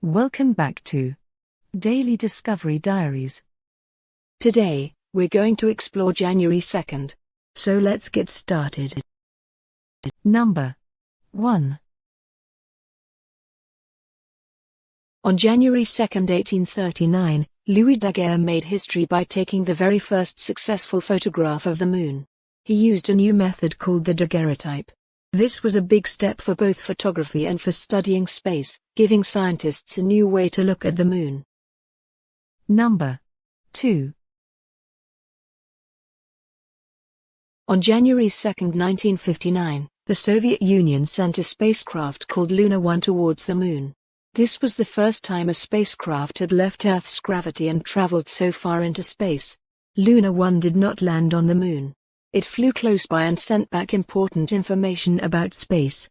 Welcome back to Daily Discovery Diaries. Today, we're going to explore January 2nd. So let's get started. Number 1. On January 2nd, 1839, Louis Daguerre made history by taking the very first successful photograph of the moon. He used a new method called the daguerreotype. This was a big step for both photography and for studying space, giving scientists a new way to look at the moon. Number 2. On January 2, 1959, the Soviet Union sent a spacecraft called Luna 1 towards the moon. This was the first time a spacecraft had left Earth's gravity and traveled so far into space. Luna 1 did not land on the moon. It flew close by and sent back important information about space.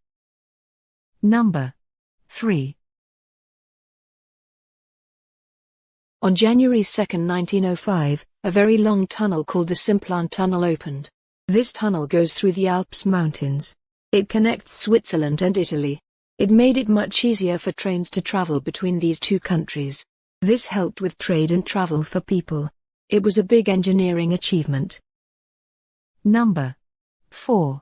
Number 3. On January 2, 1905, a very long tunnel called the Simplon Tunnel opened. This tunnel goes through the Alps mountains. It connects Switzerland and Italy. It made it much easier for trains to travel between these two countries. This helped with trade and travel for people. It was a big engineering achievement. Number 4.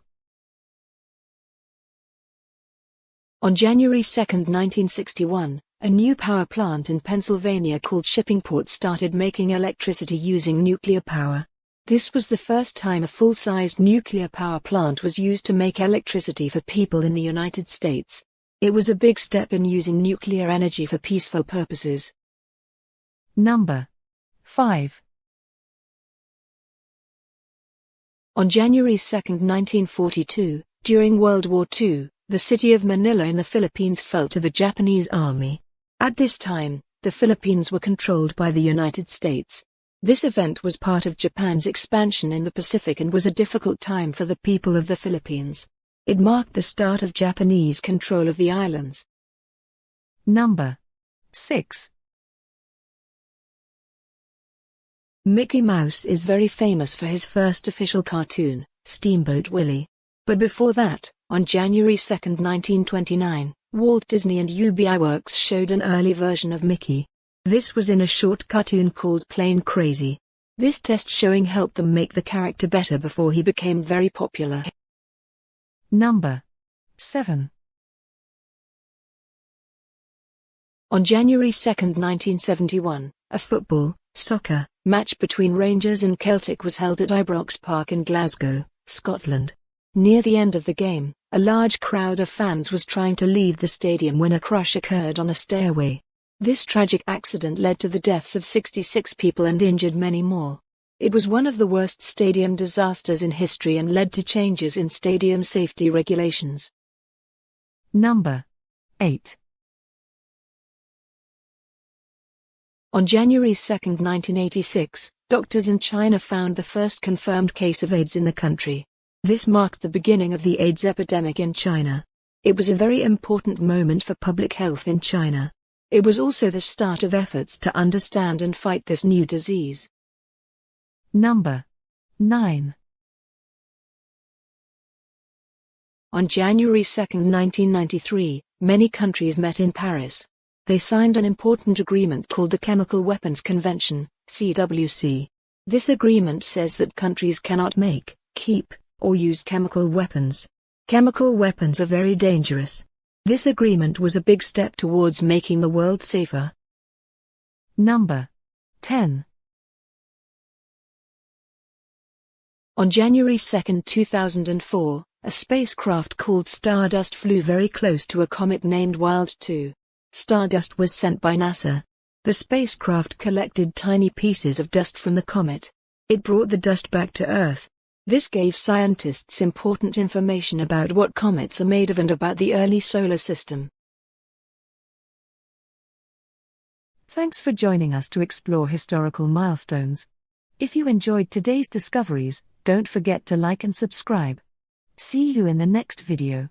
On January 2, 1961, a new power plant in Pennsylvania called Shippingport started making electricity using nuclear power. This was the first time a full-sized nuclear power plant was used to make electricity for people in the United States. It was a big step in using nuclear energy for peaceful purposes. Number 5. On January 2, 1942, during World War II, the city of Manila in the Philippines fell to the Japanese army. At this time, the Philippines were controlled by the United States. This event was part of Japan's expansion in the Pacific and was a difficult time for the people of the Philippines. It marked the start of Japanese control of the islands. Number 6. Mickey Mouse is very famous for his first official cartoon, Steamboat Willie. But before that, on January 2, 1929, Walt Disney and UBI Works showed an early version of Mickey. This was in a short cartoon called Plain Crazy. This test showing helped them make the character better before he became very popular. Number 7. On January 2, 1971, a football, soccer, match between Rangers and Celtic was held at Ibrox Park in Glasgow, Scotland. Near the end of the game, a large crowd of fans was trying to leave the stadium when a crash occurred on a stairway. This tragic accident led to the deaths of 66 people and injured many more. It was one of the worst stadium disasters in history and led to changes in stadium safety regulations. Number 8. On January 2, 1986, doctors in China found the first confirmed case of AIDS in the country. This marked the beginning of the AIDS epidemic in China. It was a very important moment for public health in China. It was also the start of efforts to understand and fight this new disease. Number 9. On January 2, 1993, many countries met in Paris. They signed an important agreement called the Chemical Weapons Convention, CWC. This agreement says that countries cannot make, keep, or use chemical weapons. Chemical weapons are very dangerous. This agreement was a big step towards making the world safer. Number 10. On January 2, 2004, a spacecraft called Stardust flew very close to a comet named Wild 2. Stardust was sent by NASA. The spacecraft collected tiny pieces of dust from the comet. It brought the dust back to Earth. This gave scientists important information about what comets are made of and about the early solar system. Thanks for joining us to explore historical milestones. If you enjoyed today's discoveries, don't forget to like and subscribe. See you in the next video.